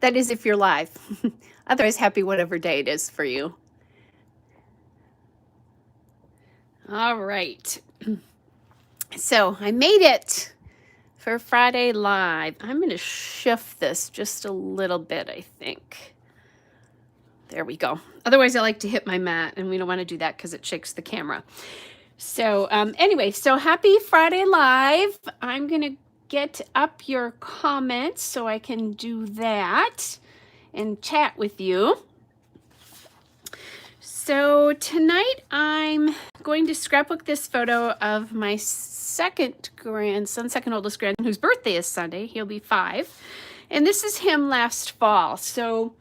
That is if you're live. Otherwise, happy whatever day it is for you. All right. So I made it for Friday Live. I'm going to shift this just a little bit, I think. There we go. Otherwise, I like to hit my mat, and we don't want to do that because it shakes the camera. So anyway, so happy Friday Live. I'm going to get up your comments so I can do that and chat with you. So tonight I'm going to scrapbook this photo of my second oldest grandson, whose birthday is Sunday. He'll be 5. And this is him last fall. So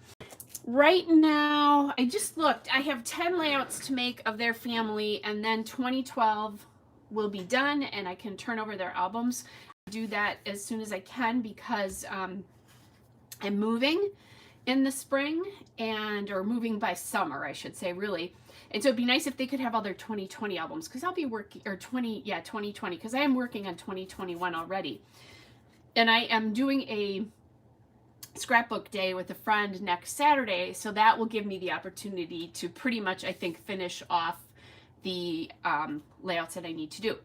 right now, I just looked. I have 10 layouts to make of their family, and then 2012 will be done, and I can turn over their albums. I do that as soon as I can because I'm moving in the spring, or moving by summer, I should say, really. And so it'd be nice if they could have all their 2020 albums, because I'll be working, 2020, because I am working on 2021 already. And I am doing a scrapbook day with a friend next Saturday, so that will give me the opportunity to pretty much, I think, finish off the layouts that I need to do.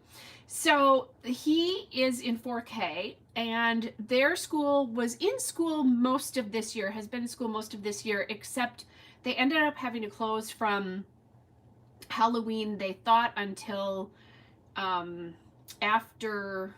So he is in 4K, and their school was in school most of this year, has been in school most of this year, except they ended up having to close from Halloween, they thought, until right after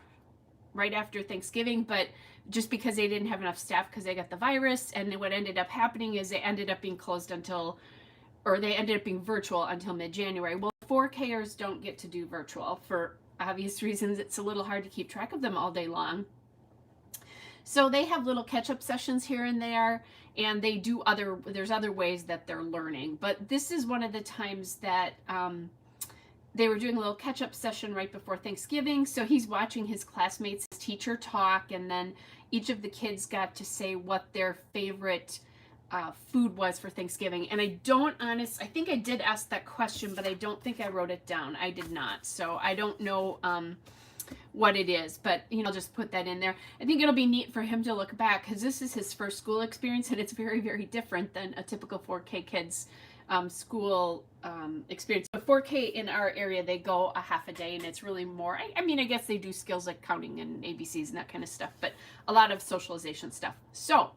Thanksgiving, but just because they didn't have enough staff because they got the virus, and what ended up happening is they ended up being closed they ended up being virtual until mid-January. Well, 4Kers don't get to do virtual for obvious reasons. It's a little hard to keep track of them all day long. So they have little catch-up sessions here and there, and they do there's other ways that they're learning. But this is one of the times that they were doing a little catch-up session right before Thanksgiving. So he's watching his classmates' teacher talk, and then each of the kids got to say what their favorite food was for Thanksgiving. And I think I did ask that question, but I don't think I wrote it down. I did not. So I don't know what it is, but I'll just put that in there. I think it'll be neat for him to look back, because this is his first school experience, and it's very, very different than a typical 4K kid's school experience. But 4K in our area, they go a half a day, and it's really more, I guess they do skills like counting and ABCs and that kind of stuff, but a lot of socialization stuff. So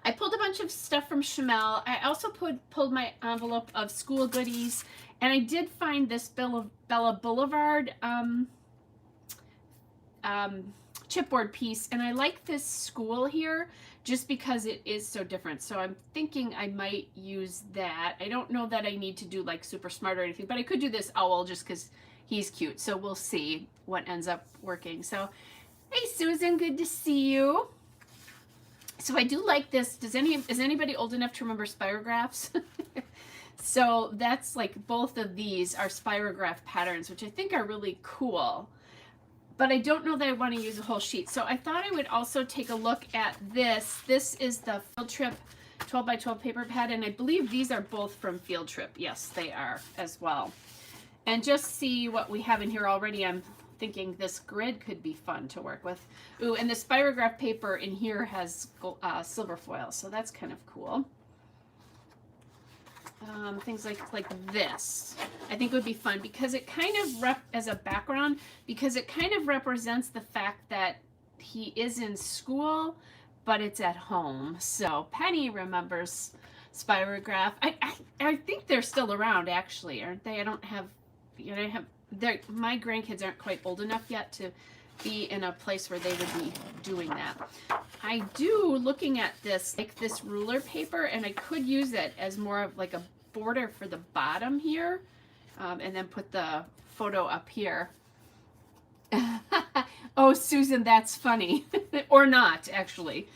I pulled a bunch of stuff from Chamel. I also pulled my envelope of school goodies, and I did find this Bella Boulevard chipboard piece, and I like this school here just because it is so different. So I'm thinking I might use that. I don't know that I need to do like super smart or anything, but I could do this owl just because he's cute. So we'll see what ends up working. So, hey Susan, good to see you. So I do like this. Is anybody old enough to remember spirographs? So that's like, both of these are spirograph patterns, which I think are really cool. But I don't know that I want to use a whole sheet. So I thought I would also take a look at this. This is the Field Trip 12 by 12 paper pad, and I believe these are both from Field Trip. Yes, they are as well. And just see what we have in here already. I'm thinking this grid could be fun to work with. Ooh, and the spirograph paper in here has silver foil, so that's kind of cool. Things like this, I think would be fun, because it kind of as a background, because it kind of represents the fact that he is in school, but it's at home. So Penny remembers spirograph. I think they're still around, actually, aren't they? I don't have, my grandkids aren't quite old enough yet to be in a place where they would be doing that. I do, looking at this, like this ruler paper, and I could use it as more of like a border for the bottom here, and then put the photo up here. Oh, Susan, that's funny. Or not, actually.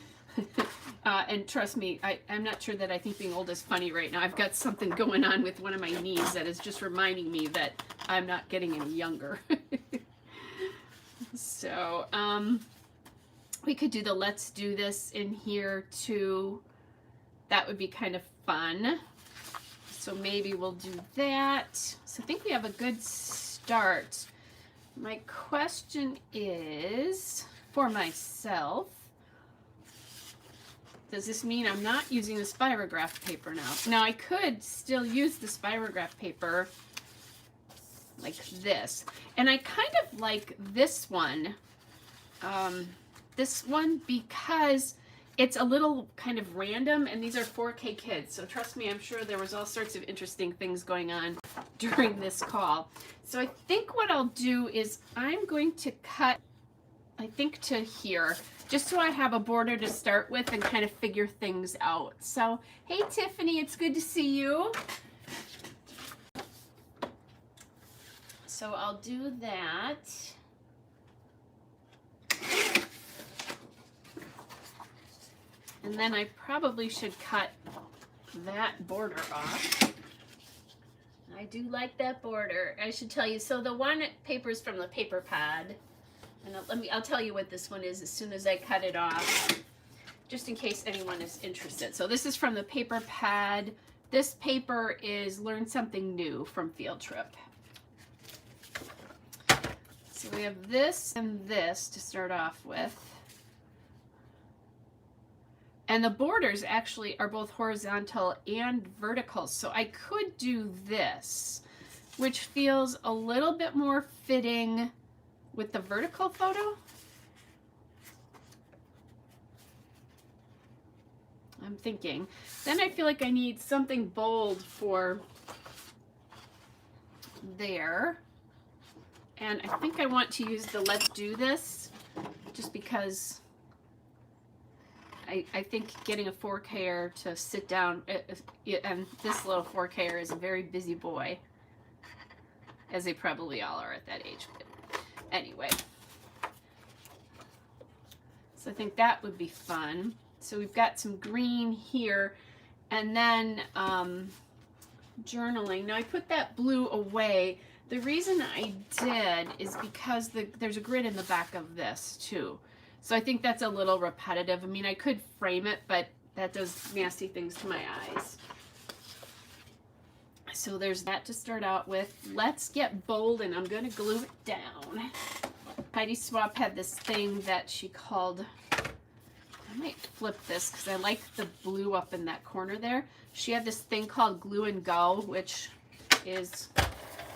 And trust me, I'm not sure that I think being old is funny right now. I've got something going on with one of my knees that is just reminding me that I'm not getting any younger. So, we could do the let's do this in here too. That would be kind of fun. So maybe we'll do that. So I think we have a good start. My question is, for myself, Does this mean I'm not using the spirograph paper now? Now I could still use the spirograph paper like this. And I kind of like this one because it's a little kind of random, and these are 4K kids. So trust me, I'm sure there was all sorts of interesting things going on during this call. So I think what I'll do is I'm going to cut, I think, to here, just so I have a border to start with and kind of figure things out. So, hey Tiffany, it's good to see you. So I'll do that. And then I probably should cut that border off. I do like that border, I should tell you. So the one paper is from the paper pad. And I'll tell you what this one is as soon as I cut it off, just in case anyone is interested. So this is from the paper pad. This paper is Learn Something New from Field Trip. So we have this and this to start off with. And the borders actually are both horizontal and vertical. So I could do this, which feels a little bit more fitting with the vertical photo. I'm thinking. Then I feel like I need something bold for there. And I think I want to use the Let's Do This, just because I think getting a 4K'er to sit down, and this little 4K'er is a very busy boy, as they probably all are at that age. But anyway, so I think that would be fun. So we've got some green here, and then journaling. Now I put that blue away. The reason I did is because there's a grid in the back of this too. So I think that's a little repetitive. I mean, I could frame it, but that does nasty things to my eyes. So there's that to start out with. Let's get bold, and I'm going to glue it down. Heidi Swap had this thing that she called, I might flip this because I like the blue up in that corner there. She had this thing called Glue and Go, which is,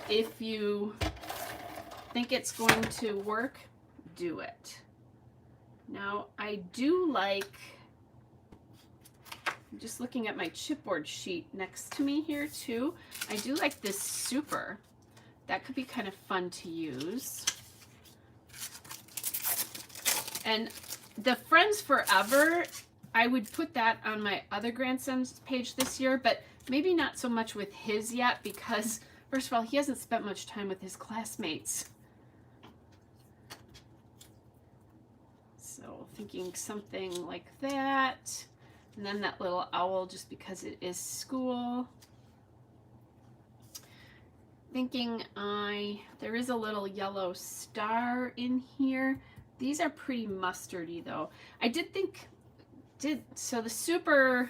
if you think it's going to work, do it. Now, I do like, I'm just looking at my chipboard sheet next to me here too. I do like this super. That could be kind of fun to use. And the Friends Forever, I would put that on my other grandson's page this year, but maybe not so much with his yet, because first of all, he hasn't spent much time with his classmates. So thinking something like that. And then that little owl, just because it is school. Thinking there is a little yellow star in here. These are pretty mustardy though. I did think, so the super,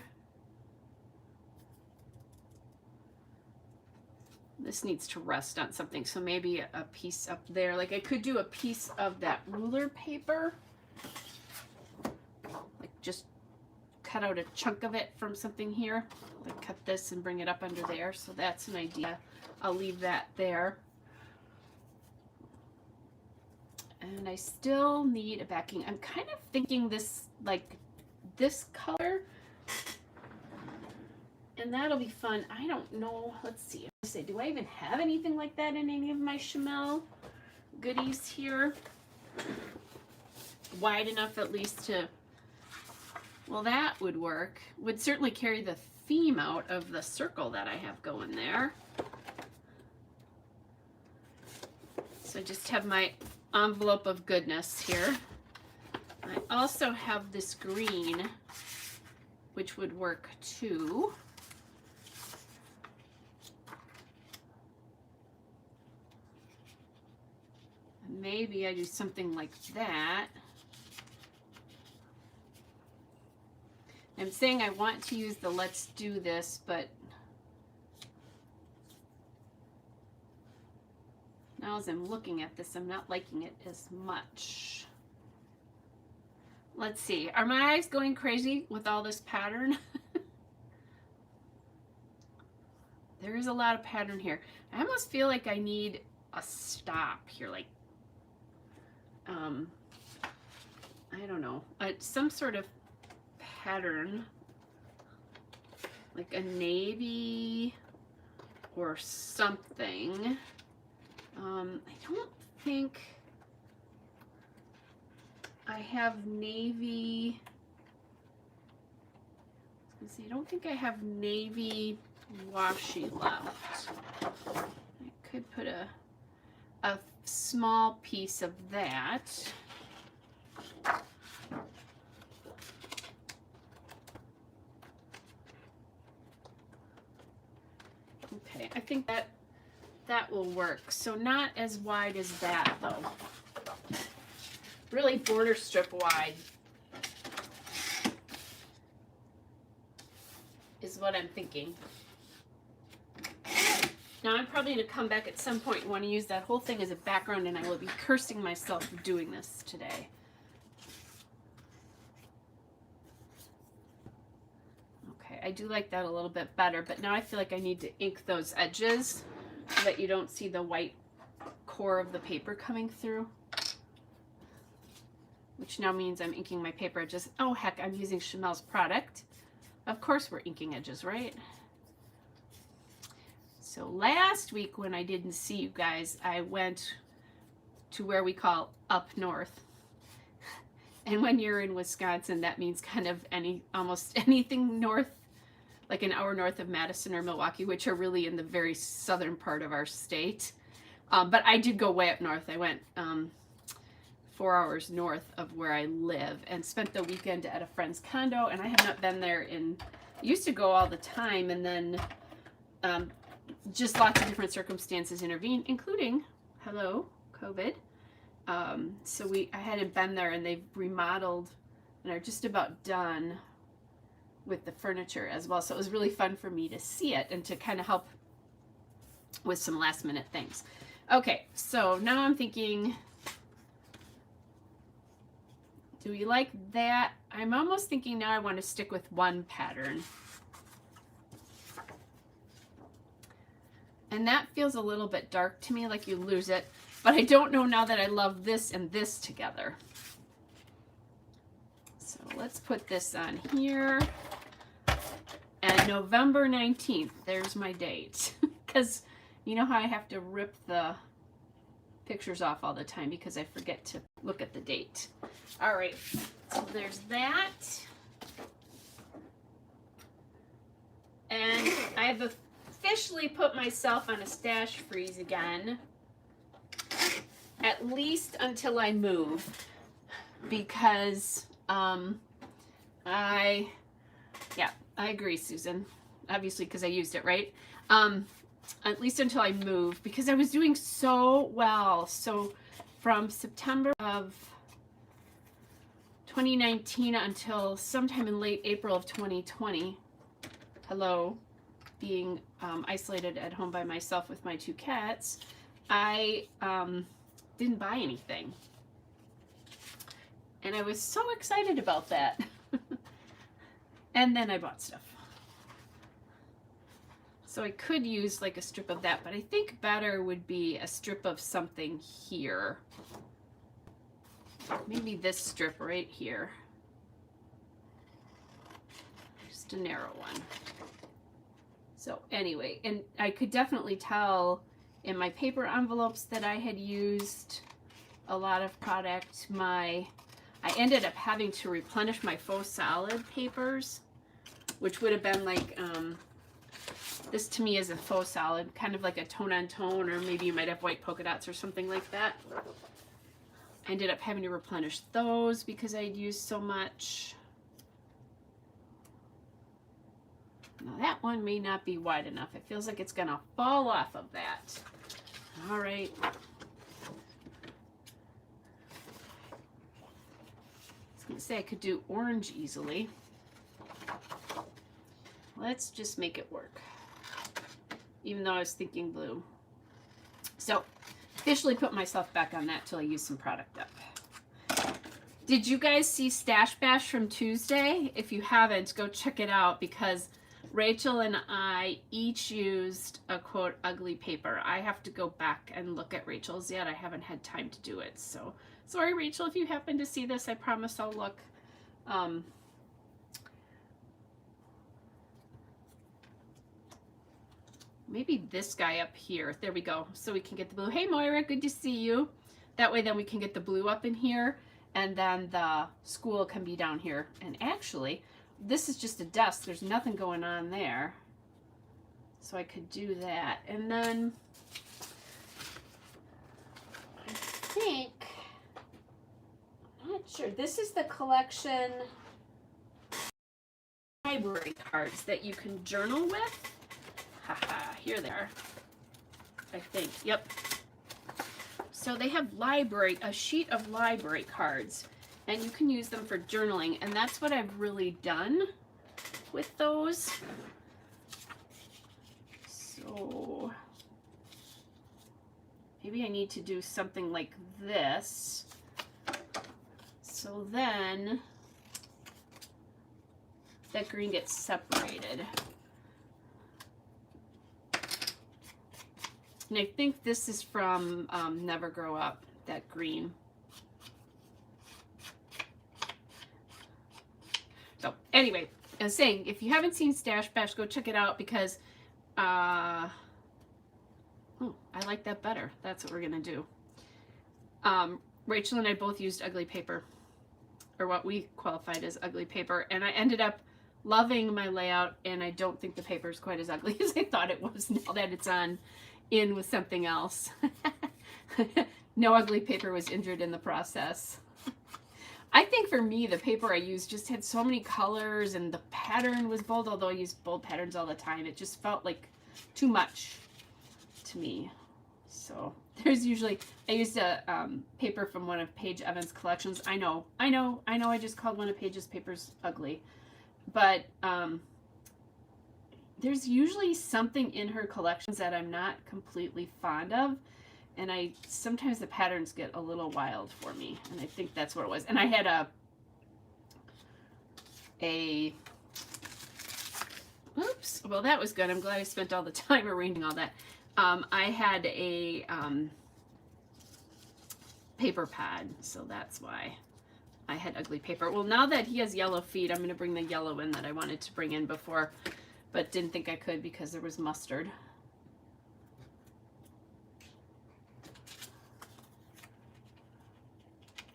this needs to rest on something. So maybe a piece up there. Like I could do a piece of that ruler paper. Like just cut out a chunk of it from something here. Like cut this and bring it up under there. So that's an idea. I'll leave that there. And I still need a backing. I'm kind of thinking this, like this color. And that'll be fun. I don't know. Let's see. Do I even have anything like that in any of my Chamel goodies here? Wide enough at least to, well, that would work. Would certainly carry the theme out of the circle that I have going there. So I just have my envelope of goodness here. I also have this green, which would work too. Maybe I do something like that. I'm saying I want to use the Let's Do This, but now as I'm looking at this, I'm not liking it as much. Let's see. Are my eyes going crazy with all this pattern? There is a lot of pattern here. I almost feel like I need a stop here, like, I don't know, some sort of pattern, like a navy or something. I don't think I have navy. Let's see, I don't think I have navy washi left. I could put a small piece of that. Okay, I think that will work. So not as wide as that though. Really border strip wide is what I'm thinking. Now I'm probably going to come back at some point and want to use that whole thing as a background, and I will be cursing myself for doing this today. Okay, I do like that a little bit better, but now I feel like I need to ink those edges so that you don't see the white core of the paper coming through. Which now means I'm inking my paper edges. Oh heck, I'm using Chamel's product. Of course we're inking edges, right? So last week when I didn't see you guys, I went to where we call up north. And when you're in Wisconsin, that means kind of almost anything north, like an hour north of Madison or Milwaukee, which are really in the very southern part of our state. But I did go way up north. I went 4 hours north of where I live and spent the weekend at a friend's condo, and I have not been there I used to go all the time, and then just lots of different circumstances intervened, including, hello, COVID. So I hadn't been there, and they've remodeled and are just about done with the furniture as well. So it was really fun for me to see it and to kind of help with some last minute things. Okay, so now I'm thinking, do we like that? I'm almost thinking now I want to stick with one pattern. And that feels a little bit dark to me, like you lose it. But I don't know now that I love this and this together. So let's put this on here. And November 19th, there's my date. Because you know how I have to rip the pictures off all the time because I forget to look at the date. All right, so there's that. And I have officially put myself on a stash freeze again, at least until I move, because I agree, Susan, obviously, because I used it, right? At least until I move, because I was doing so well. So from September of 2019 until sometime in late April of 2020, hello, being isolated at home by myself with my 2 cats, I didn't buy anything. And I was so excited about that. And then I bought stuff. So I could use like a strip of that, but I think better would be a strip of something here. Maybe this strip right here. Just a narrow one. So anyway, and I could definitely tell in my paper envelopes that I had used a lot of product. I ended up having to replenish my faux solid papers, which would have been like, this to me is a faux solid, kind of like a tone on tone, or maybe you might have white polka dots or something like that. I ended up having to replenish those because I'd used so much. Now that one may not be wide enough. It feels like it's gonna fall off of that. All right. I was gonna say I could do orange easily. Let's just make it work. Even though I was thinking blue. So, officially put myself back on that till I use some product up. Did you guys see Stash Bash from Tuesday? If you haven't, go check it out because Rachel and I each used a quote ugly paper. I have to go back and look at Rachel's yet. I haven't had time to do it. So sorry, Rachel, if you happen to see this, I promise I'll look. Maybe this guy up here. There we go. So we can get the blue. Hey, Moira, good to see you. That way then we can get the blue up in here. And then the school can be down here. And actually, this is just a desk. There's nothing going on there. So I could do that. And then I think, I'm not sure. This is the collection library cards that you can journal with. Haha, here they are. I think, yep. So they have a sheet of library cards, and you can use them for journaling, and that's what I've really done with those. So maybe I need to do something like this. So then that green gets separated. And I think this is from Never Grow Up, that green. So anyway, I was saying, if you haven't seen Stash Bash, go check it out because I like that better. That's what we're going to do. Rachel and I both used ugly paper, or what we qualified as ugly paper, and I ended up loving my layout, and I don't think the paper is quite as ugly as I thought it was now that it's on in with something else. No ugly paper was injured in the process. I think for me, the paper I used just had so many colors and the pattern was bold, although I use bold patterns all the time. It just felt like too much to me. So there's usually, I used a paper from one of Paige Evans' collections. I know, I just called one of Paige's papers ugly. But there's usually something in her collections that I'm not completely fond of, and sometimes the patterns get a little wild for me, and I think that's what it was. And I had oops, well, that was good. I'm glad I spent all the time arranging all that. I had a paper pad, so that's why I had ugly paper. Well, now that he has yellow feet, I'm going to bring the yellow in that I wanted to bring in before, but didn't think I could because there was mustard.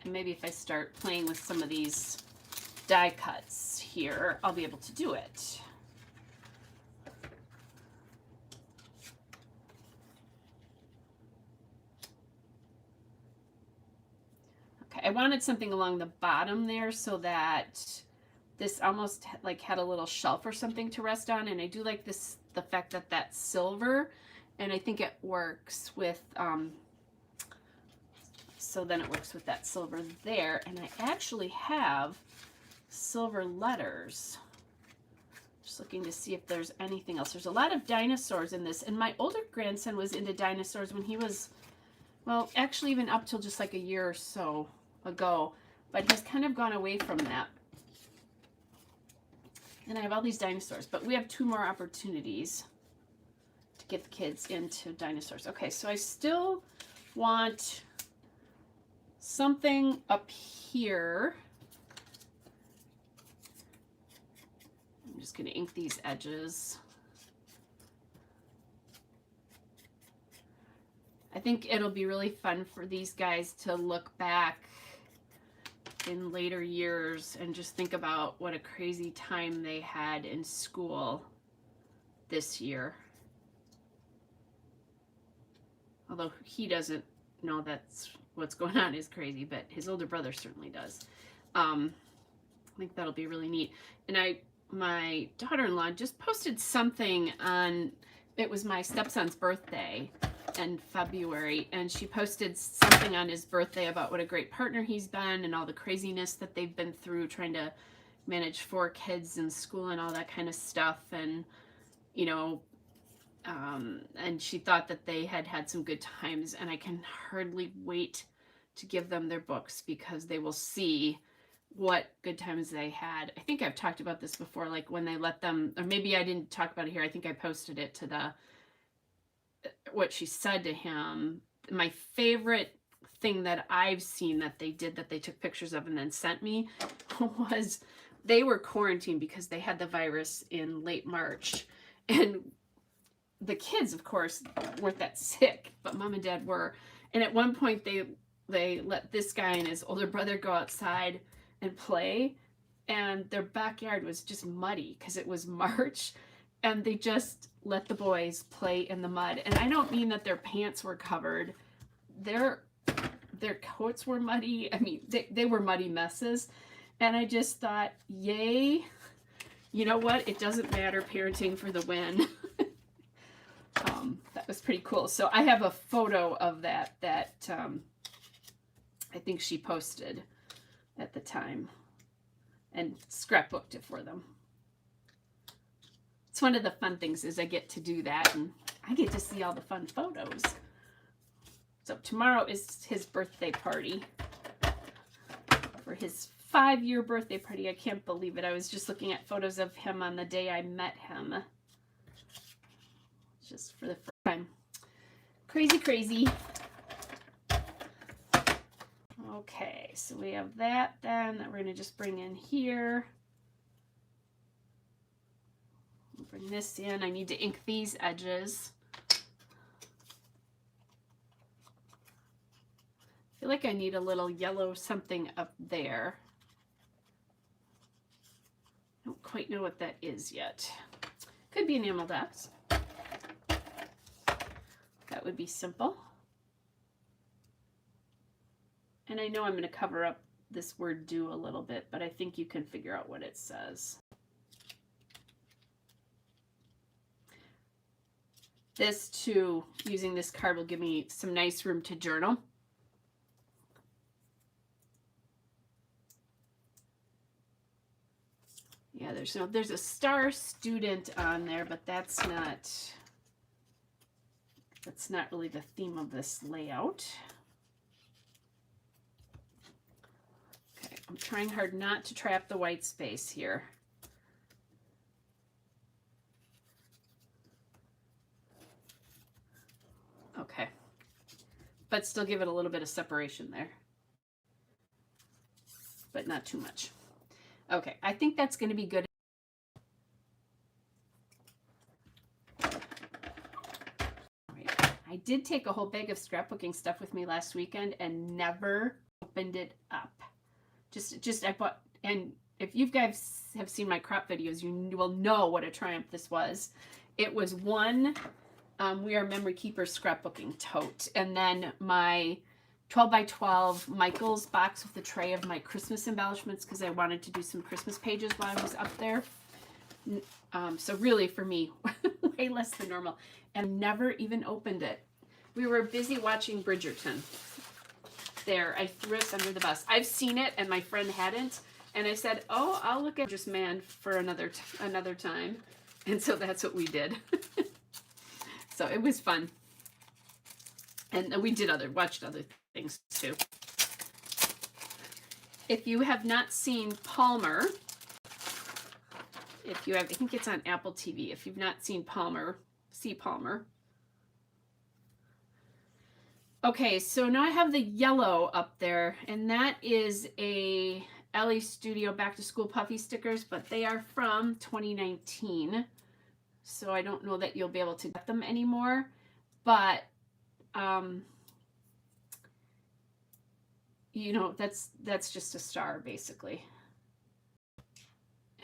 And maybe if I start playing with some of these die cuts here, I'll be able to do it. Okay, I wanted something along the bottom there so that this almost like had a little shelf or something to rest on, and I do like this, the fact that that's silver, and I think it works with so then it works with that silver there. And I actually have silver letters. Just looking to see if there's anything else. There's a lot of dinosaurs in this, and my older grandson was into dinosaurs when he was, well, actually even up till just like a year or so ago, but he's kind of gone away from that. And I have all these dinosaurs, but we have 2 more opportunities to get the kids into dinosaurs. Okay, so I still want something up here. I'm just going to ink these edges. I think it'll be really fun for these guys to look back in later years and just think about what a crazy time they had in school this year. Although he doesn't know that's what's going on is crazy, but his older brother certainly does. I think that'll be really neat. And my daughter-in-law just posted something on, it was my stepson's birthday in February, and she posted something on his birthday about what a great partner he's been and all the craziness that they've been through trying to manage 4 kids in school and all that kind of stuff. And, you know, and she thought that they had had some good times, and I can hardly wait to give them their books because they will see what good times they had. I think I've talked about this before, like when they let them, or maybe I didn't talk about it here. I think I posted it to the, what she said to him. My favorite thing that I've seen that they did, that they took pictures of and then sent me, was they were quarantined because they had the virus in late March. And the kids, of course, weren't that sick, but mom and dad were. And at one point they let this guy and his older brother go outside and play, and their backyard was just muddy because it was March, and they just let the boys play in the mud. And I don't mean that their pants were covered. Their coats were muddy. I mean, they were muddy messes. And I just thought, yay. You know what? It doesn't matter. Parenting for the win. That was pretty cool. So I have a photo of that I think she posted at the time and scrapbooked it for them. It's one of the fun things is I get to do that, and I get to see all the fun photos. So tomorrow is his birthday party. For his 5-year birthday party. I can't believe it. I was just looking at photos of him on the day I met him. Just for the first time. Crazy, crazy. Okay, so we have that then that we're going to just bring in here. Bring this in. I need to ink these edges. I feel like I need a little yellow something up there. I don't quite know what that is yet. Could be enamel dots. That would be simple. And I know I'm going to cover up this word do a little bit, but I think you can figure out what it says. This too, using this card will give me some nice room to journal. Yeah, there's a star student on there, but that's not really the theme of this layout. Okay, I'm trying hard not to trap the white space here. Okay, but still give it a little bit of separation there, but not too much. Okay, I think that's going to be good. I did take a whole bag of scrapbooking stuff with me last weekend and never opened it up. Just I bought, and if you guys have seen my crop videos, you will know what a triumph this was. It was one We Are Memory Keepers scrapbooking tote, and then my 12 by 12 Michael's box with a tray of my Christmas embellishments because I wanted to do some Christmas pages while I was up there. So really for me, way less than normal. And never even opened it. We were busy watching Bridgerton. There, I threw us under the bus. I've seen it and my friend hadn't. And I said, oh, I'll look at Just Man for another time. And so that's what we did. So it was fun. And we did watched other things too. If you have not seen Palmer, I think it's on Apple TV. If you've not seen Palmer, see Palmer. Okay, so now I have the yellow up there, and that is a Ellie Studio Back to School Puffy stickers, but they are from 2019. So I don't know that you'll be able to get them anymore, but you know, that's just a star basically.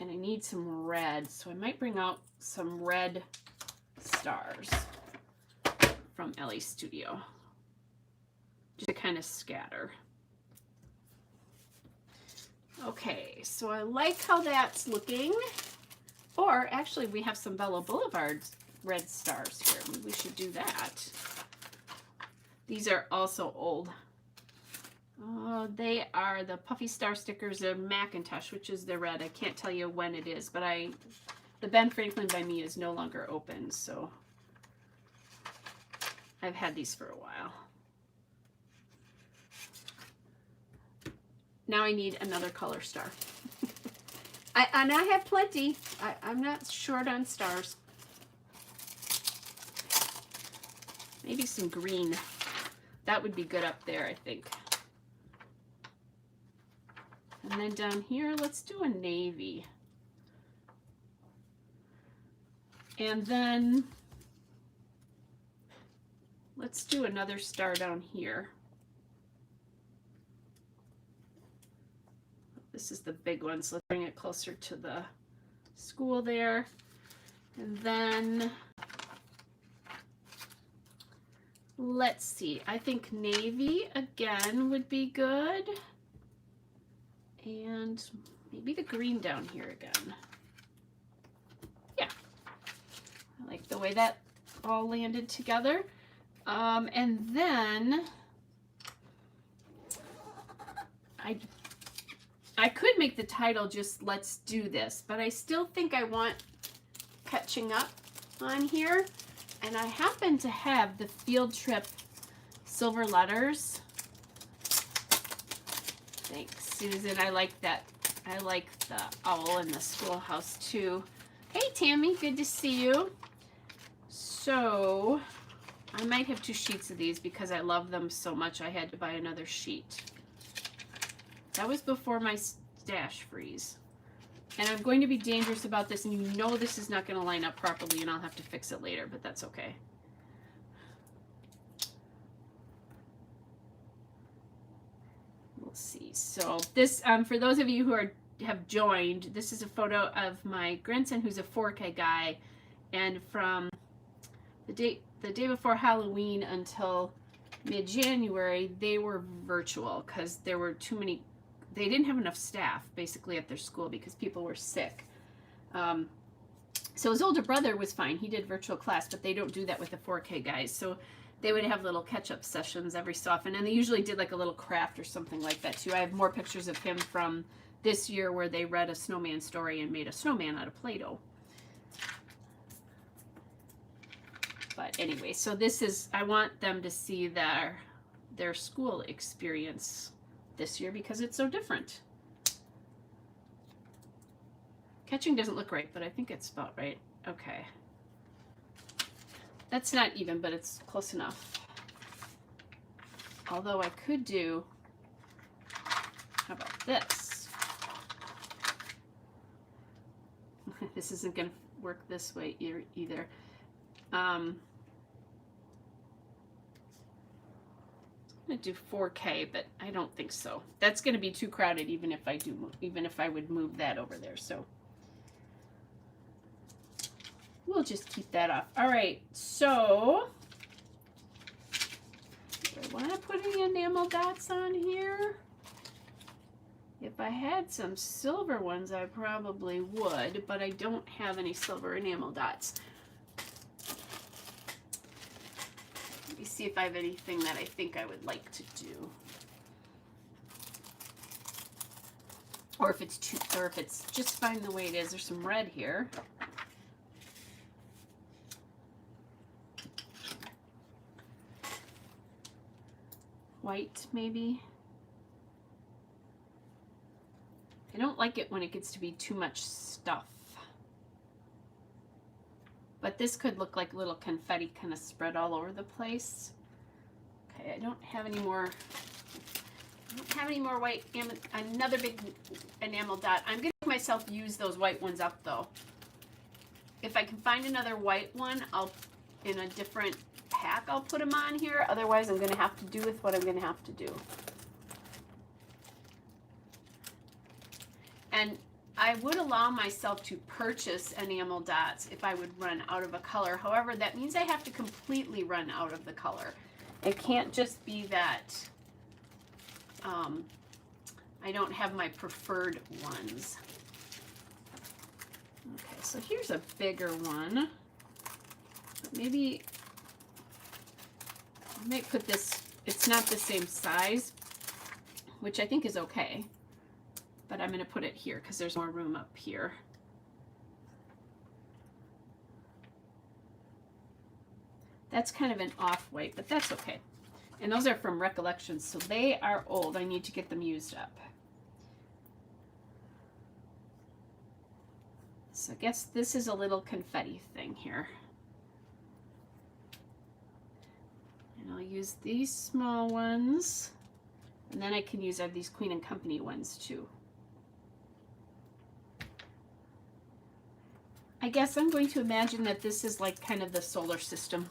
And I need some red, so I might bring out some red stars from Ellie Studio just to kind of scatter. Okay, so I like how that's looking. Or actually, we have some Bella Boulevard red stars here. Maybe we should do that. These are also old. They are the Puffy Star stickers of Macintosh, which is the red. I can't tell you when it is, but the Ben Franklin by me is no longer open, so I've had these for a while. now I need another color star. And I have plenty. I'm not short on stars. Maybe some green. That would be good up there, I think. And then down here, let's do a navy. And then let's do another star down here. This is the big one, so let's bring it closer to the school there. And then let's see, I think navy again would be good. And maybe the green down here again. Yeah, I like the way that all landed together. And then I could make the title just "Let's Do This," but I still think I want catching up on here. And I happen to have the field trip silver letters. Thanks, Susan. I like that. I like the owl in the schoolhouse too. Hey, Tammy, good to see you. So I might have 2 sheets of these because I love them so much I had to buy another sheet. That was before my stash freeze. And I'm going to be dangerous about this, and you know this is not going to line up properly, and I'll have to fix it later, but that's okay. We'll see. So this, for those of you who have joined, this is a photo of my grandson who's a 4K guy, and from the day before Halloween until mid-January, they were virtual because there were too many. They didn't have enough staff basically at their school because people were sick. So his older brother was fine. He did virtual class, but they don't do that with the 4K guys. So they would have little catch-up sessions every so often, and they usually did like a little craft or something like that too. I have more pictures of him from this year where they read a snowman story and made a snowman out of Play-Doh. But anyway, so this is, I want them to see their school experience this year because it's so different. Catching doesn't look right, but I think it's about right. Okay. That's not even, but it's close enough. Although I could do, how about this? This isn't going to work this way either. I'm going to do 4K, but I don't think so. That's going to be too crowded even if I would move that over there. So we'll just keep that off. All right, so do I want to put any enamel dots on here? If I had some silver ones, I probably would, but I don't have any silver enamel dots. Let me see if I have anything that I think I would like to do. Or if it's just fine the way it is. There's some red here. White, maybe. I don't like it when it gets to be too much stuff. But this could look like little confetti kind of spread all over the place. Okay, I don't have any more white, another big enamel dot. I'm going to make myself use those white ones up though. If I can find another white one, in a different pack, I'll put them on here. Otherwise, I'm going to have to do with what I'm going to have to do. And I would allow myself to purchase enamel dots if I would run out of a color. However, that means I have to completely run out of the color. It can't just be that I don't have my preferred ones. Okay, so here's a bigger one. Maybe I might put this, it's not the same size, which I think is okay. But I'm going to put it here because there's more room up here. That's kind of an off-white, but that's okay. And those are from Recollections, so they are old. I need to get them used up. So I guess this is a little confetti thing here. And I'll use these small ones. And then I can use these Queen and Company ones too. I guess I'm going to imagine that this is like kind of the solar system.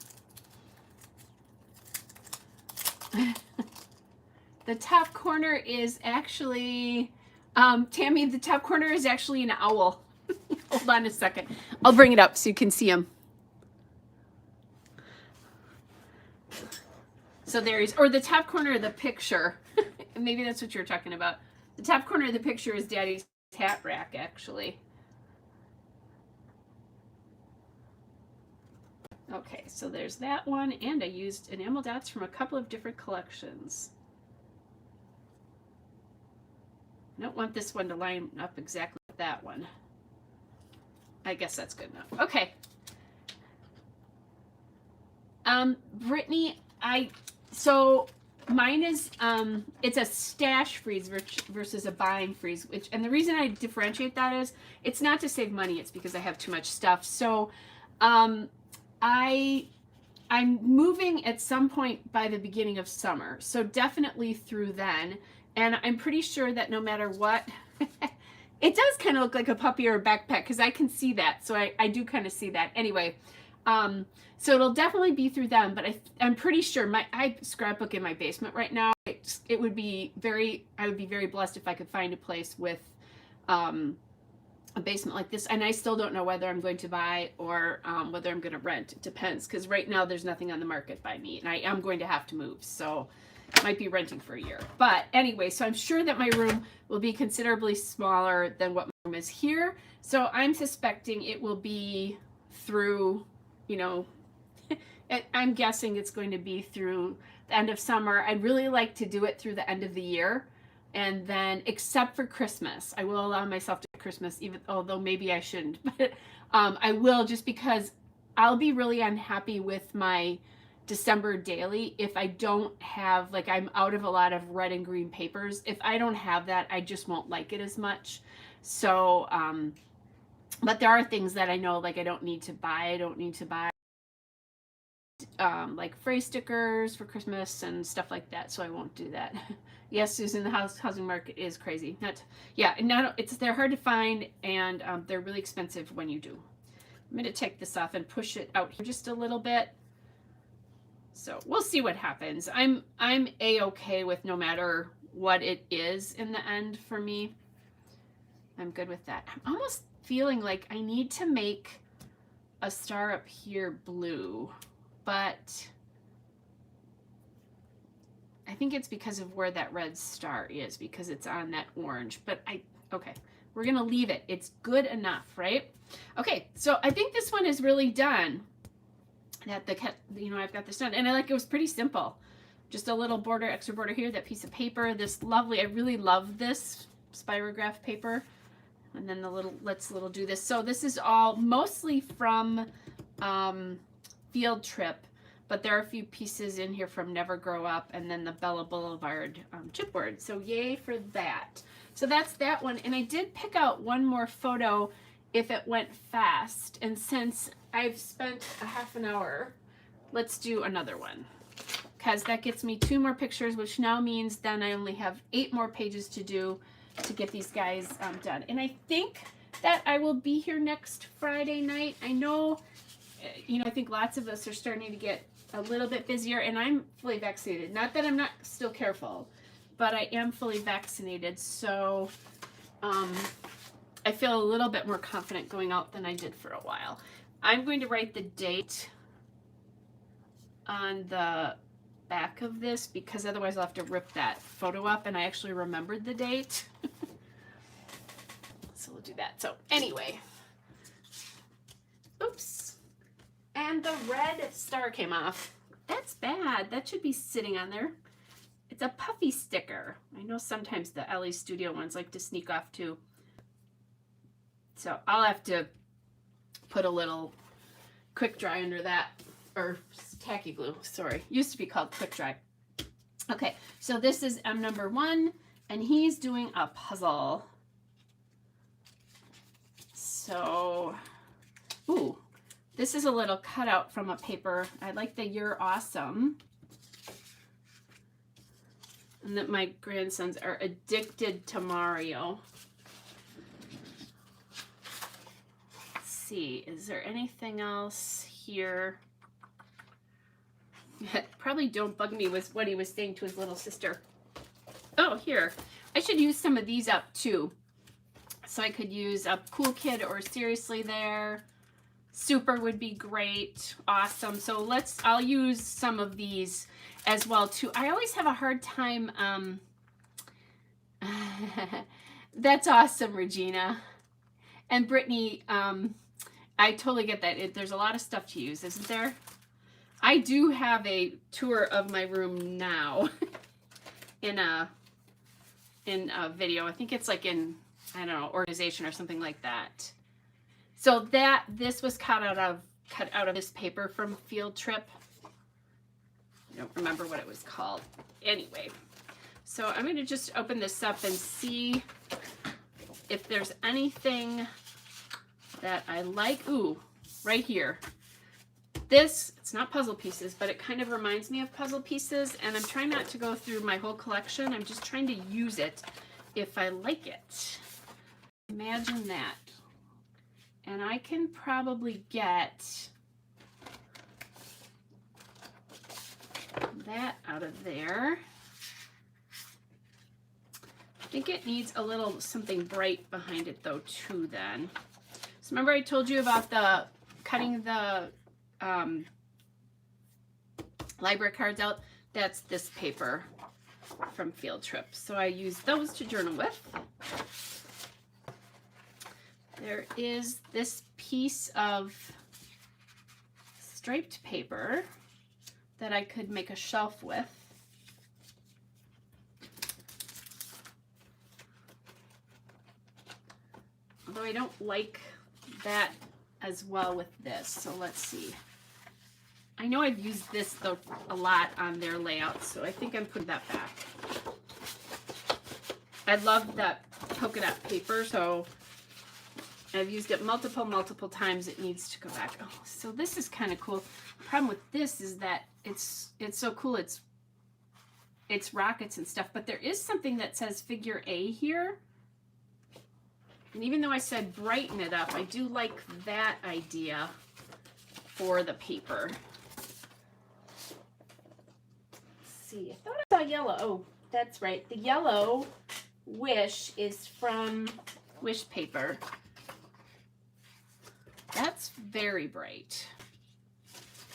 The top corner is actually, Tammy, the top corner is actually an owl. Hold on a second. I'll bring it up so you can see him. So there he is, or the top corner of the picture. Maybe that's what you're talking about. The top corner of the picture is Daddy's hat rack, actually. Okay, so there's that one, and I used enamel dots from a couple of different collections. I don't want this one to line up exactly with that one. I guess that's good enough. Okay. Brittany, so mine is, it's a stash freeze versus a buying freeze, and the reason I differentiate that is, it's not to save money, it's because I have too much stuff. So, I'm moving at some point by the beginning of summer, so definitely through then. And I'm pretty sure that no matter what, it does kind of look like a puppy or a backpack because I can see that. So I do kind of see that. Anyway, so it'll definitely be through them. But I'm pretty sure I scrapbook in my basement right now. It would be I would be very blessed if I could find a place with a basement like this. And I still don't know whether I'm going to buy or whether I'm going to rent. It depends, because right now there's nothing on the market by me, and I am going to have to move. So might be renting for a year. But anyway, so I'm sure that my room will be considerably smaller than what my room is here. So I'm suspecting it will be through, you know, I'm guessing it's going to be through the end of summer. I'd really like to do it through the end of the year. And then, except for Christmas, I will allow myself to Christmas, even although maybe I shouldn't. But I will, just because I'll be really unhappy with my December daily if I don't have, like, I'm out of a lot of red and green papers. If I don't have that, I just won't like it as much. So, but there are things that I know, like, I don't need to buy. I don't need to buy like phrase stickers for Christmas and stuff like that, so I won't do that. Yes, Susan, the housing market is crazy. They're hard to find, and they're really expensive when you do. I'm going to take this off and push it out here just a little bit. So we'll see what happens. I'm a-okay with no matter what it is in the end for me. I'm good with that. I'm almost feeling like I need to make a star up here blue, but I think it's because of where that red star is, because it's on that orange. But okay, we're gonna leave it. It's good enough, right? Okay, so I think this one is really done. I've got this done, and it was pretty simple. Just a little border, extra border here, that piece of paper, this lovely, I really love this spirograph paper. And then let's do this. So this is all mostly from Field Trip, but there are a few pieces in here from Never Grow Up, and then the Bella Boulevard chipboard. So yay for that. So that's that one. And I did pick out one more photo if it went fast. And since I've spent a half an hour, let's do another one, because that gets me 2 more pictures, which now means then I only have 8 more pages to do to get these guys done. And I think that I will be here next Friday night. I know, I think lots of us are starting to get a little bit busier, and I'm fully vaccinated. Not that I'm not still careful, but I am fully vaccinated. So I feel a little bit more confident going out than I did for a while. I'm going to write the date on the back of this, because otherwise I'll have to rip that photo up, and I actually remembered the date. So we'll do that. So anyway, oops, and the red star came off. That's bad. That should be sitting on there. It's a puffy sticker. I know sometimes the Ellie Studio ones like to sneak off too. So I'll have to put a little quick dry under that, or tacky glue, sorry. Used to be called quick dry. Okay, so this is M number 1, and he's doing a puzzle. So, ooh, this is a little cutout from a paper. I like the You're Awesome. And that my grandsons are addicted to Mario. Let's see, is there anything else here? Probably Don't Bug Me was what he was saying to his little sister. Oh, here. I should use some of these up too. So I could use a Cool Kid or Seriously there. Super would be great. Awesome. So I'll use some of these as well too. I always have a hard time. That's awesome, Regina. And Brittany, I totally get that. There's a lot of stuff to use, isn't there? I do have a tour of my room now in a video. I think it's like in, I don't know, organization or something like that. So this was cut out of this paper from Field Trip. I don't remember what it was called. Anyway, so I'm going to just open this up and see if there's anything that I like. Ooh, right here. It's not puzzle pieces, but it kind of reminds me of puzzle pieces, and I'm trying not to go through my whole collection. I'm just trying to use it if I like it. Imagine that. And I can probably get that out of there. I think it needs a little something bright behind it though too then. So remember I told you about the cutting the library cards out? That's this paper from Field Trip. So I use those to journal with. There is this piece of striped paper that I could make a shelf with. Although I don't like that as well with this. So let's see. I know I've used this though a lot on their layout, so I think I'm putting that back. I love that polka dot paper, so I've used it multiple times. It needs to go back. Oh, so this is kind of cool. The problem with this is that it's so cool. It's rockets and stuff, but there is something that says figure A here. And even though I said brighten it up, I do like that idea for the paper. Let's see, I thought I saw yellow. Oh, that's right. The yellow Wish is from Wish paper. That's very bright.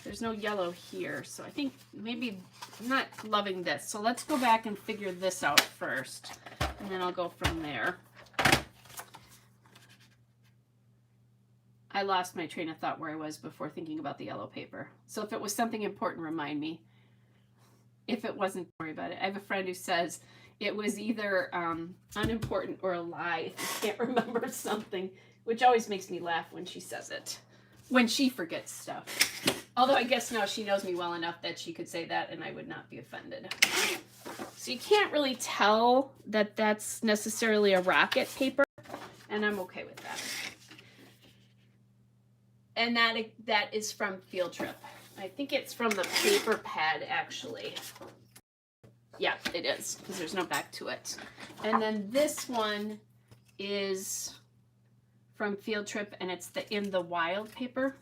There's no yellow here, so I think maybe I'm not loving this. So let's go back and figure this out first, and then I'll go from there. I lost my train of thought where I was before thinking about the yellow paper. So if it was something important, remind me. If it wasn't, don't worry about it. I have a friend who says it was either unimportant or a lie if you can't remember something, which always makes me laugh when she says it, when she forgets stuff. Although I guess now she knows me well enough that she could say that and I would not be offended. So you can't really tell that that's necessarily a rocket paper, and I'm okay with that. And that is from Field Trip. I think it's from the paper pad, actually. Yeah, it is, because there's no back to it. And then this one is from Field Trip, and it's the In the Wild paper.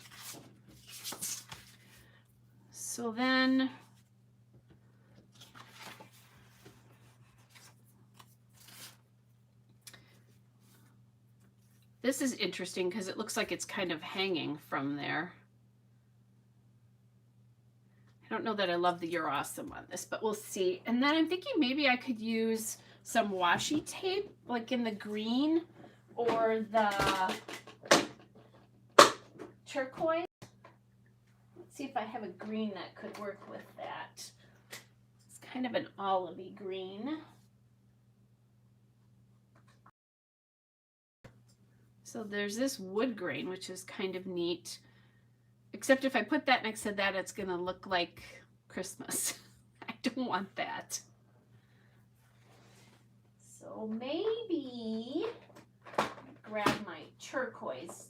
So then this is interesting because it looks like it's kind of hanging from there. I don't know that I love the You're Awesome on this, but we'll see. And then I'm thinking maybe I could use some washi tape, like in the green or the turquoise. Let's see if I have a green that could work with that. It's kind of an olivey green. So there's this wood grain, which is kind of neat. Except if I put that next to that, it's going to look like Christmas. I don't want that. So maybe grab my turquoise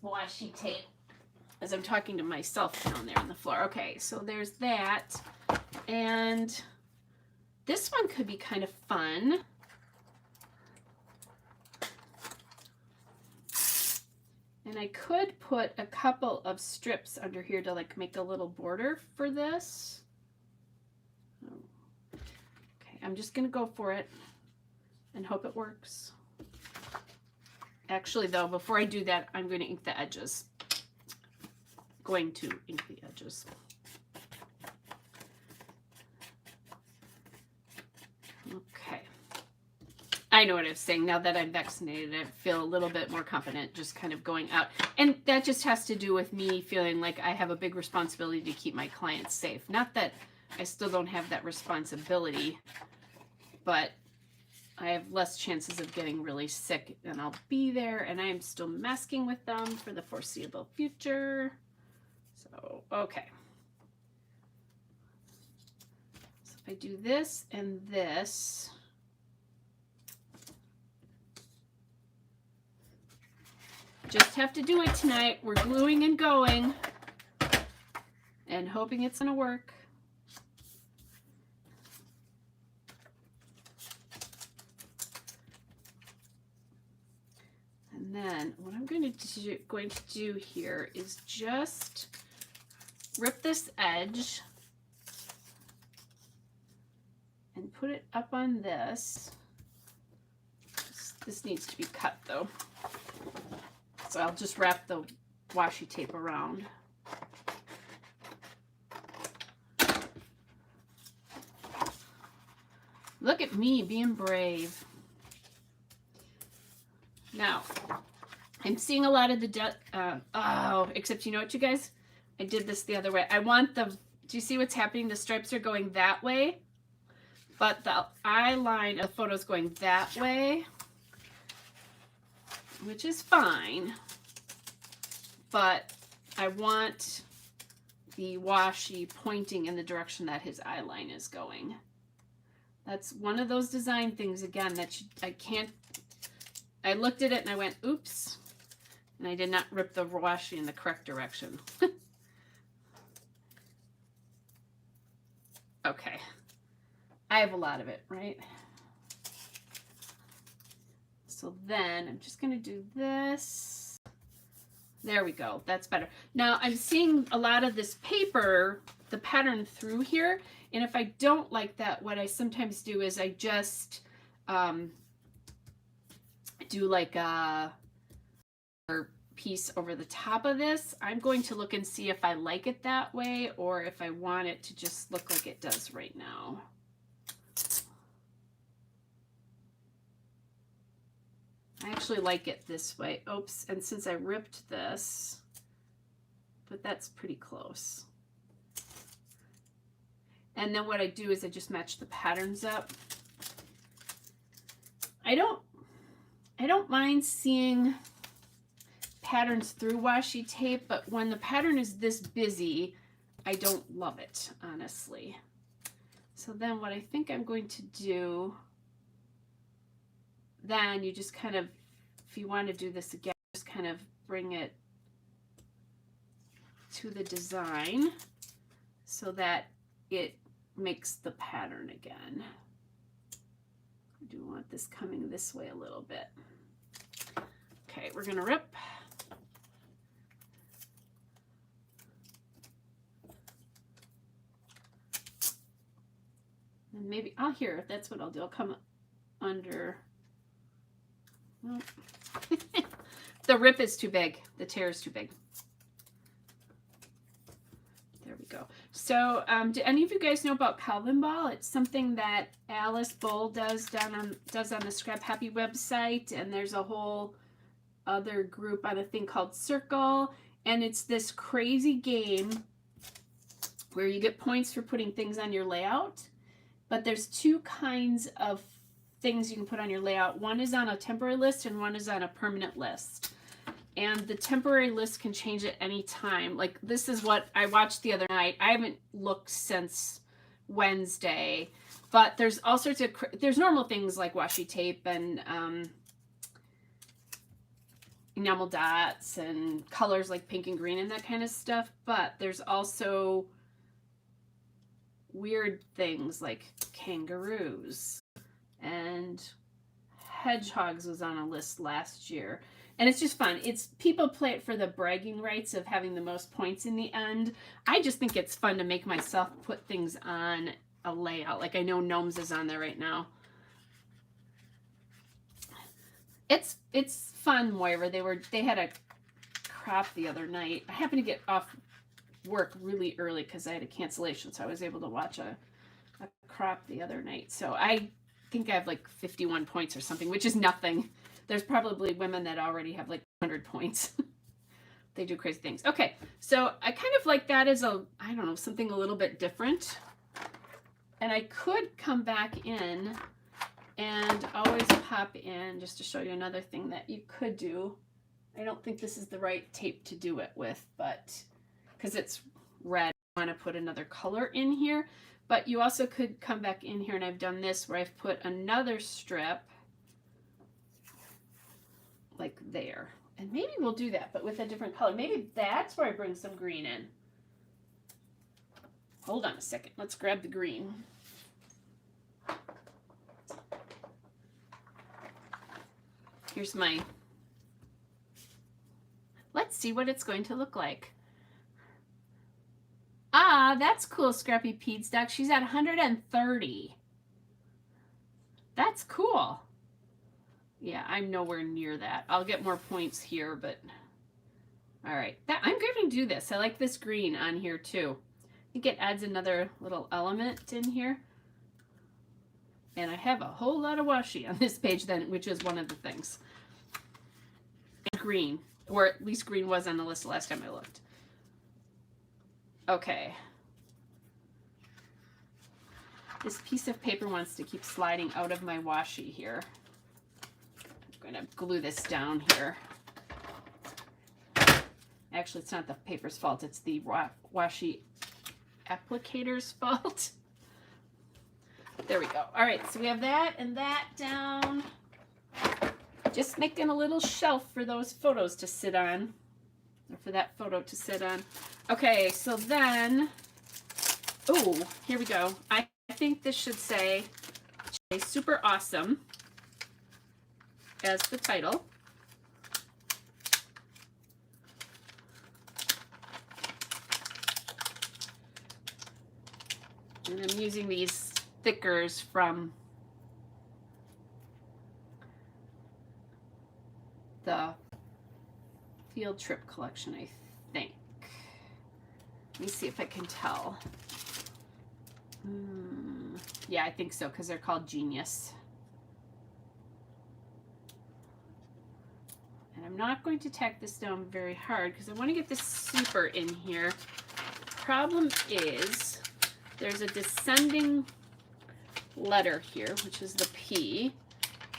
washi tape as I'm talking to myself down there on the floor. Okay, so there's that. And this one could be kind of fun. And I could put a couple of strips under here to like make a little border for this. Okay, I'm just gonna go for it and hope it works. Actually though, before I do that, I'm going to ink the edges. Going to ink the edges. Okay. I know what I was saying. Now that I'm vaccinated, I feel a little bit more confident just kind of going out. And that just has to do with me feeling like I have a big responsibility to keep my clients safe. Not that I still don't have that responsibility, but I have less chances of getting really sick, and I'll be there, and I am still masking with them for the foreseeable future. So, okay. So if I do this and this, just have to do it tonight. We're gluing and going and hoping it's gonna work. And then what I'm going to do here is just rip this edge and put it up on this. This needs to be cut though. So I'll just wrap the washi tape around. Look at me being brave. Now, I'm seeing a lot of the, except you know what, you guys? I did this the other way. I want the, do you see what's happening? The stripes are going that way, but the eye line of the photo is going that way, which is fine, but I want the washi pointing in the direction that his eye line is going. That's one of those design things, again, that I can't, I looked at it and I went, oops, and I did not rip the washi in the correct direction. Okay, I have a lot of it, right? So then I'm just gonna do this. There we go, that's better. Now I'm seeing a lot of this paper, the pattern through here, and if I don't like that, what I sometimes do is I just do like a piece over the top of this. I'm going to look and see if I like it that way or if I want it to just look like it does right now. I actually like it this way. Oops, and since I ripped this, but that's pretty close. And then what I do is I just match the patterns up. I don't mind seeing patterns through washi tape, but when the pattern is this busy, I don't love it, honestly. So then what I think I'm going to do, then you just kind of, if you want to do this again, just kind of bring it to the design so that it makes the pattern again. I do want this coming this way a little bit. Okay, we're gonna rip. And maybe I'll hear, that's what I'll do. I'll come under. Well, the rip is too big. The tear is too big. There we go. So do any of you guys know about Calvin Ball? It's something that Alice Bull does on the Scrap Happy website, and there's a whole other group on a thing called Circle, and it's this crazy game where you get points for putting things on your layout, but there's two kinds of things you can put on your layout. One is on a temporary list and one is on a permanent list. And the temporary list can change at any time. Like this is what I watched the other night. I haven't looked since Wednesday. But there's all sorts of, there's normal things like washi tape and enamel dots and colors like pink and green and that kind of stuff. But there's also weird things like kangaroos and hedgehogs was on a list last year. And it's just fun. It's people play it for the bragging rights of having the most points in the end. I just think it's fun to make myself put things on a layout. Like I know Gnomes is on there right now. It's fun, Moira. They had a crop the other night. I happened to get off work really early because I had a cancellation, so I was able to watch a crop the other night. So I think I have like 51 points or something, which is nothing. There's probably women that already have like 100 points. They do crazy things. Okay, so I kind of like that as a, I don't know, something a little bit different. And I could come back in and always pop in just to show you another thing that you could do. I don't think this is the right tape to do it with, but because it's red, I want to put another color in here. But you also could come back in here, and I've done this where I've put another strip like there. And maybe we'll do that, but with a different color. Maybe that's where I bring some green in. Hold on a second. Let's grab the green. Here's my, let's see what it's going to look like. Ah, that's cool, Scrappy Petestock. She's at 130. That's cool. Yeah, I'm nowhere near that. I'll get more points here, but all right. I'm going to do this. I like this green on here too. I think it adds another little element in here. And I have a whole lot of washi on this page then, which is one of the things. And green, or at least green was on the list the last time I looked. Okay. This piece of paper wants to keep sliding out of my washi here. I'm going to glue this down here. Actually, it's not the paper's fault. It's the washi applicator's fault. There we go. All right, so we have that and that down. Just making a little shelf for those photos to sit on, or for that photo to sit on. Okay, so then, oh, here we go. I think this should say super awesome as the title. And I'm using these stickers from the field trip collection, I think. Let me see if I can tell. Yeah, I think so, because they're called Genius. And I'm not going to tack this down very hard because I want to get this super in here. Problem is, there's a descending letter here, which is the P,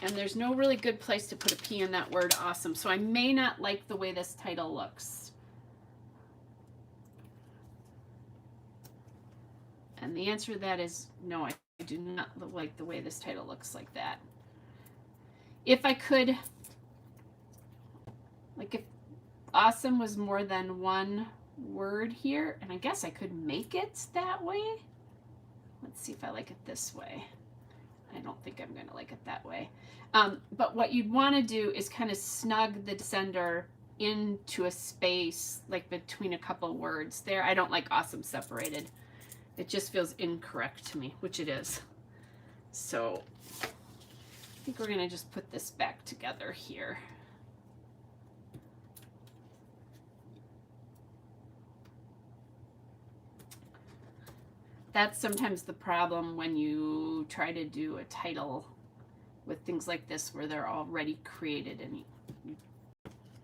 and there's no really good place to put a P in that word awesome, so I may not like the way this title looks. And the answer to that is no, I do not like the way this title looks like that. If I could, like if awesome was more than one word here, and I guess I could make it that way. Let's see if I like it this way. I don't think I'm going to like it that way. But what you'd want to do is kind of snug the descender into a space, like between a couple words there. I don't like awesome separated. It just feels incorrect to me, which it is. So I think we're going to just put this back together here. That's sometimes the problem when you try to do a title with things like this where they're already created and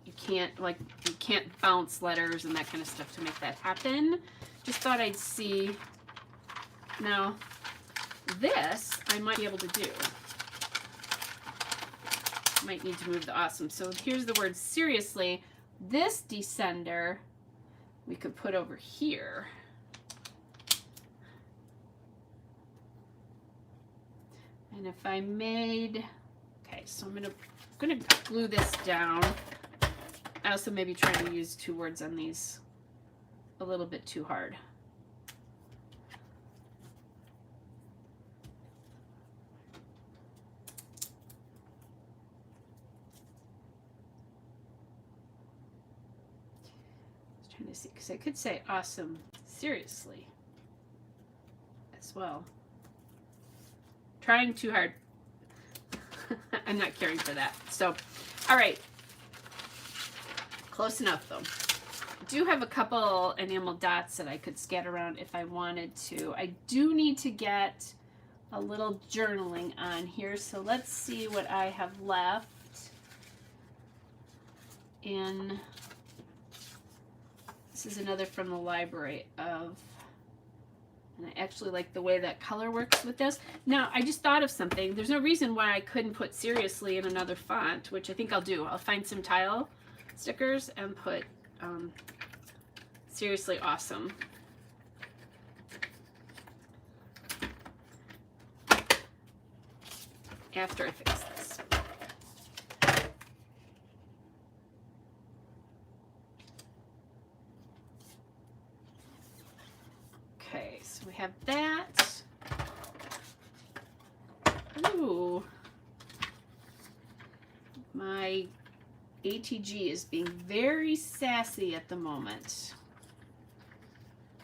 you can't bounce letters and that kind of stuff to make that happen. Just thought I'd see. Now this I might be able to do. Might need to move the awesome. So here's the word seriously. This descender we could put over here. And if I made, okay, so I'm gonna glue this down. I also maybe try to use 2 words on these a little bit too hard. I was trying to see, because I could say awesome seriously as well. Trying too hard. I'm not caring for that. So, all right. Close enough though. I do have a couple enamel dots that I could scatter around if I wanted to. I do need to get a little journaling on here. So let's see what I have left in. This is another from the library of, and I actually like the way that color works with this. Now, I just thought of something. There's no reason why I couldn't put seriously in another font, which I think I'll do. I'll find some tile stickers and put seriously awesome. After I fix this. Okay, so we have that. Ooh. My ATG is being very sassy at the moment.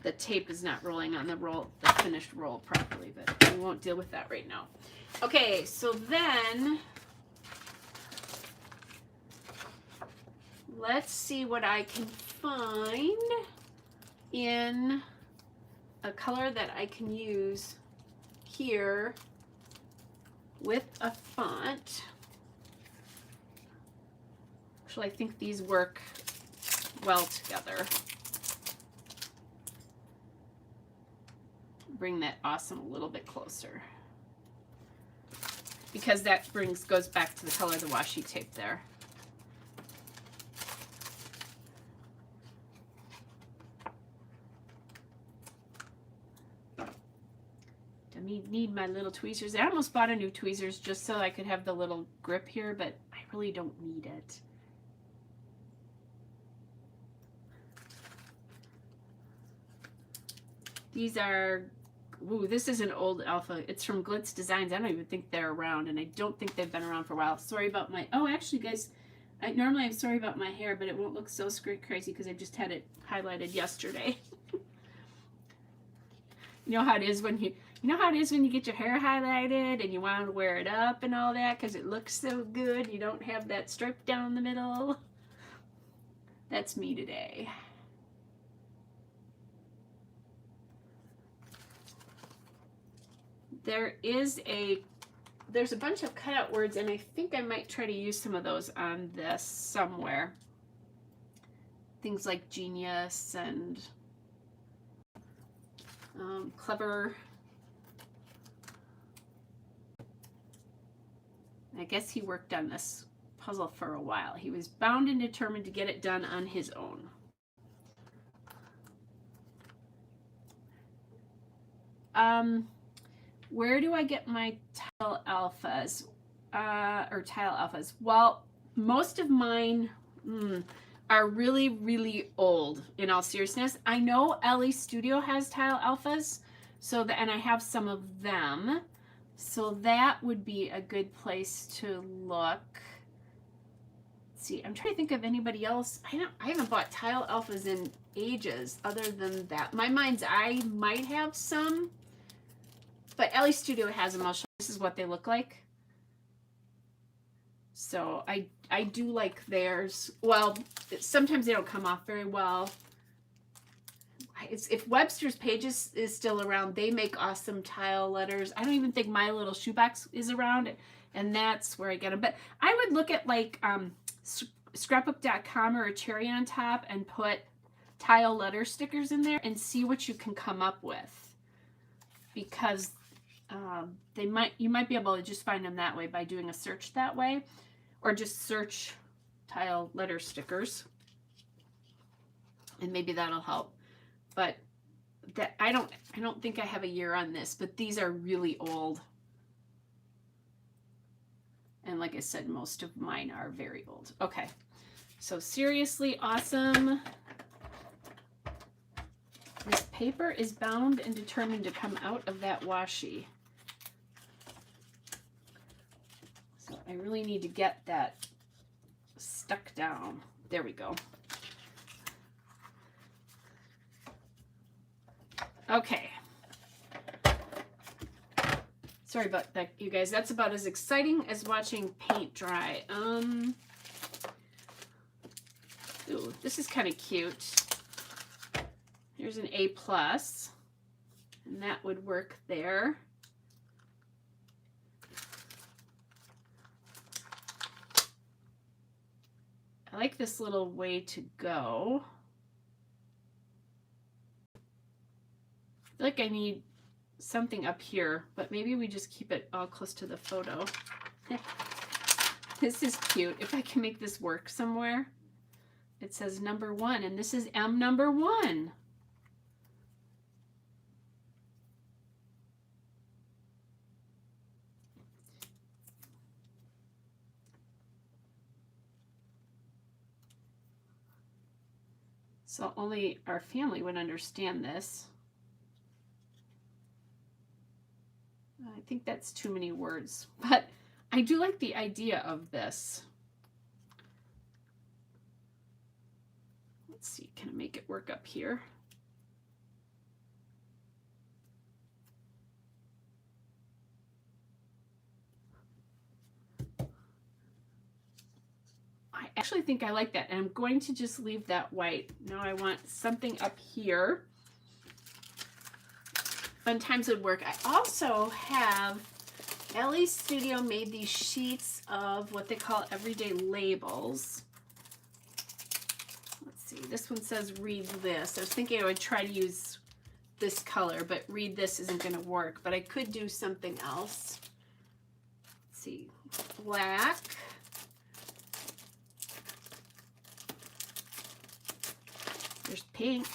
The tape is not rolling on the finished roll properly, but we won't deal with that right now. Okay, so then let's see what I can find in a color that I can use here with a font. Actually, I think these work well together. Bring that awesome a little bit closer, because that goes back to the color of the washi tape there. I need my little tweezers. I almost bought a new tweezers just so I could have the little grip here, but I really don't need it. These are, ooh, this is an old alpha. It's from Glitz Designs. I don't even think they're around, and I don't think they've been around for a while. Sorry about my, oh, actually, guys, normally I'm sorry about my hair, but it won't look so crazy because I just had it highlighted yesterday. You know how it is when you get your hair highlighted and you want to wear it up and all that because it looks so good. You don't have that stripe down the middle. That's me today. There's a bunch of cutout words, and I think I might try to use some of those on this somewhere. Things like genius and clever. I guess he worked on this puzzle for a while. He was bound and determined to get it done on his own. Where do I get my tile alphas? Well, most of mine are really, really old, in all seriousness. I know Ellie Studio has tile alphas, and I have some of them. So that would be a good place to look. Let's see, I'm trying to think of anybody else. I haven't bought tile alphas in ages other than that. My mind's eye might have some, but Ellie Studio has them. I'll show you. This is what they look like. So I do like theirs. Well, sometimes they don't come off very well. If Webster's Pages is still around, they make awesome tile letters. I don't even think My Little Shoebox is around, and that's where I get them. But I would look at like scrapbook.com or a cherry on top and put tile letter stickers in there and see what you can come up with, because you might be able to just find them that way by doing a search that way, or just search tile letter stickers, and maybe that'll help. But that I don't think I have a year on this, but these are really old. And like I said, most of mine are very old. Okay, so seriously awesome. This paper is bound and determined to come out of that washi. So I really need to get that stuck down. There we go. Okay. Sorry about that, you guys. That's about as exciting as watching paint dry. Ooh, this is kind of cute. Here's an A+, and that would work there. I like this little way to go. I feel like I need something up here, but maybe we just keep it all close to the photo. This is cute. If I can make this work somewhere. It says number 1, and this is M number 1. So only our family would understand this. I think that's too many words, but I do like the idea of this. Let's see, can I make it work up here? I actually think I like that, and I'm going to just leave that white. Now I want something up here. Fun Times would work. I also have, Ellie Studio made these sheets of what they call everyday labels. Let's see, this one says read this. I was thinking I would try to use this color, but read this isn't going to work, but I could do something else. Let's see, black. There's pink.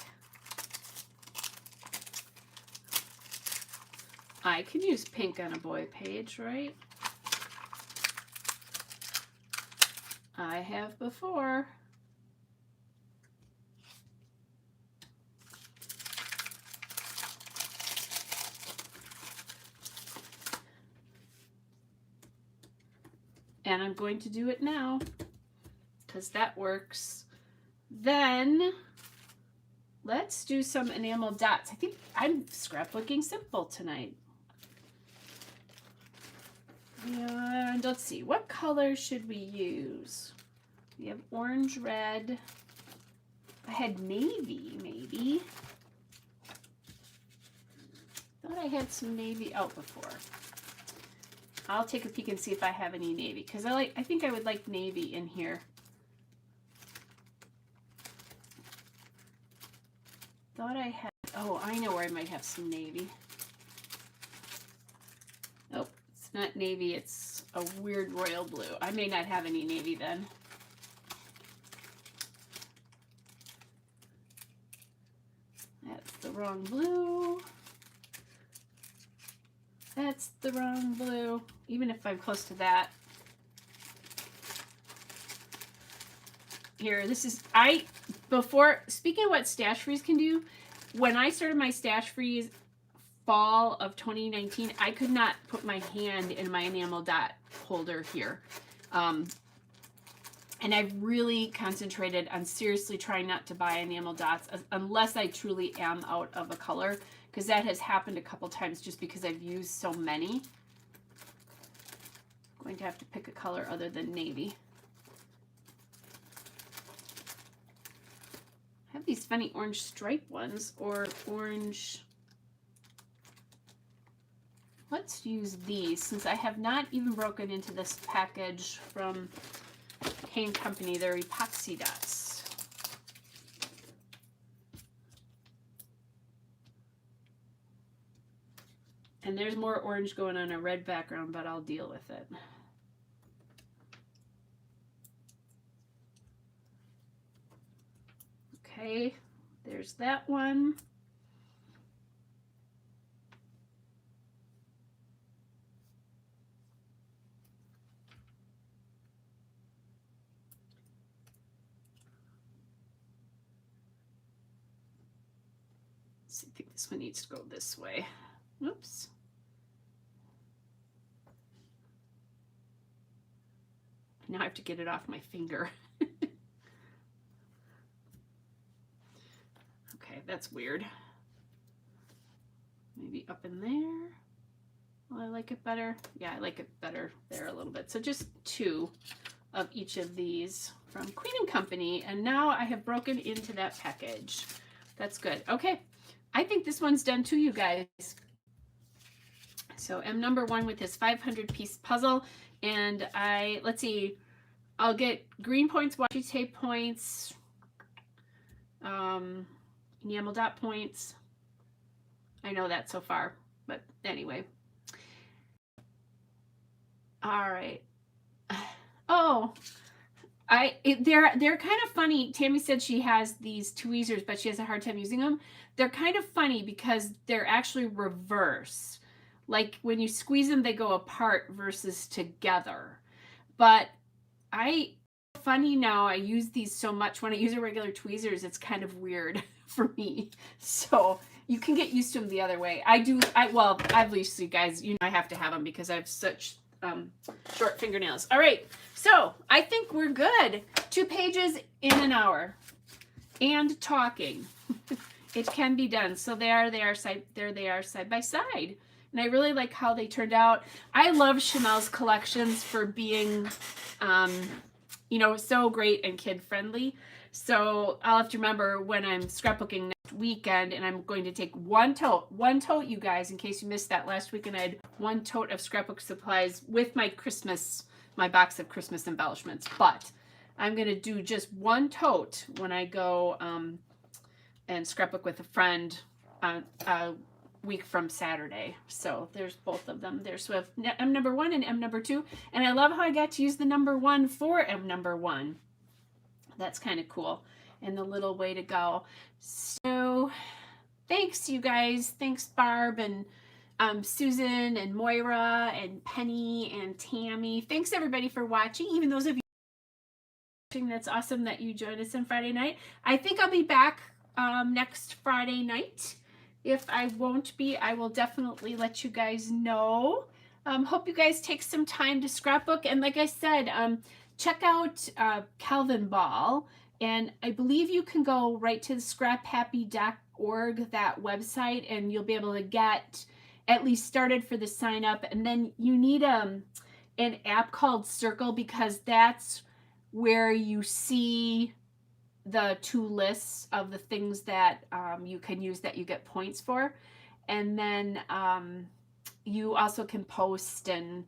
I could use pink on a boy page, right? I have before. And I'm going to do it now because that works. Then let's do some enamel dots. I think I'm scrapbooking simple tonight. And let's see, what color should we use? We have orange, red. I had navy, maybe. Thought I had some navy out before. I'll take a peek and see if I have any navy, because I think I would like navy in here. Thought I had, oh, I know where I might have some navy. Nope, it's not navy, it's a weird royal blue. I may not have any navy then. That's the wrong blue. That's the wrong blue, even if I'm close to that. Here, this is, before, speaking of what Stash Freeze can do, when I started my Stash Freeze fall of 2019, I could not put my hand in my enamel dot holder here. And I've really concentrated on seriously trying not to buy enamel dots unless I truly am out of a color, because that has happened a couple times just because I've used so many. I'm going to have to pick a color other than navy. I have these funny orange stripe ones, or orange. Let's use these, since I have not even broken into this package from Kane Company. They're epoxy dots. And there's more orange going on a red background, but I'll deal with it. Okay, there's that one. I think this one needs to go this way. Oops. Now I have to get it off my finger. Okay, that's weird. Maybe up in there. Well, I like it better. Yeah, I like it better there a little bit. So just 2 of each of these from Queen & Company. And now I have broken into that package. That's good. Okay, I think this one's done too, you guys. So M number 1 with his 500-piece puzzle. And let's see, I'll get green points, washi tape points, enamel dot points. I know that so far, but anyway. All right. Oh, they're kind of funny. Tammy said she has these tweezers, but she has a hard time using them. They're kind of funny because they're actually reverse. Like when you squeeze them, they go apart versus together. But funny now, I use these so much. When I use a regular tweezers, it's kind of weird for me. So you can get used to them the other way. Well, obviously, guys, you know I have to have them because I have such short fingernails. All right, so I think we're good. 2 pages in an hour and talking. It can be done. So there they are side by side. And I really like how they turned out. I love Chanel's collections for being, you know, so great and kid friendly. So I'll have to remember when I'm scrapbooking next weekend, and I'm going to take one tote, you guys, in case you missed that last weekend. I had 1 tote of scrapbook supplies with my box of Christmas embellishments. But I'm going to do just 1 tote when I go and scrapbook with a friend a week from Saturday. So there's both of them there. So I have M number 1 and M number 2. And I love how I got to use the number 1 for M number 1. That's kind of cool. And the little way to go. So thanks, you guys. Thanks, Barb and Susan and Moira and Penny and Tammy. Thanks, everybody, for watching. Even those of you watching, that's awesome that you joined us on Friday night. I think I'll be back next Friday night. If I won't be, I will definitely let you guys know. Hope you guys take some time to scrapbook. And like I said, check out Calvin Ball. And I believe you can go right to the scraphappy.org, that website, and you'll be able to get at least started for the sign up. And then you need an app called Circle, because that's where you see the 2 lists of the things that you can use that you get points for. And then you also can post and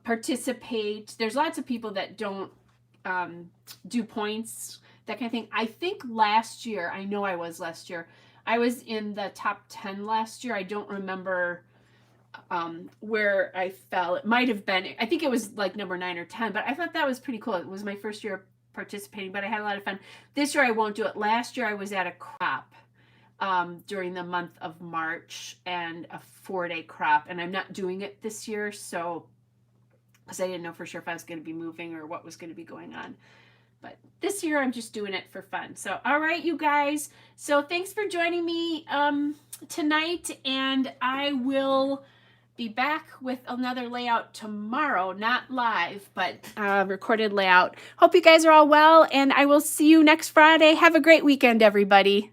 participate. There's lots of people that don't do points, that kind of thing. I think last year, I know I was last year, I was in the top 10 last year. I don't remember where I fell. It might have been, I think it was like number 9 or 10, but I thought that was pretty cool. It was my first year participating, but I had a lot of fun. This year I won't do it. Last year I was at a crop during the month of March, and a 4-day crop, and I'm not doing it this year, so because I didn't know for sure if I was going to be moving or what was going to be going on. But this year I'm just doing it for fun. So all right, you guys, so thanks for joining me tonight, and I will be back with another layout tomorrow, not live, but recorded layout. Hope you guys are all well, and I will see you next Friday. Have a great weekend, everybody.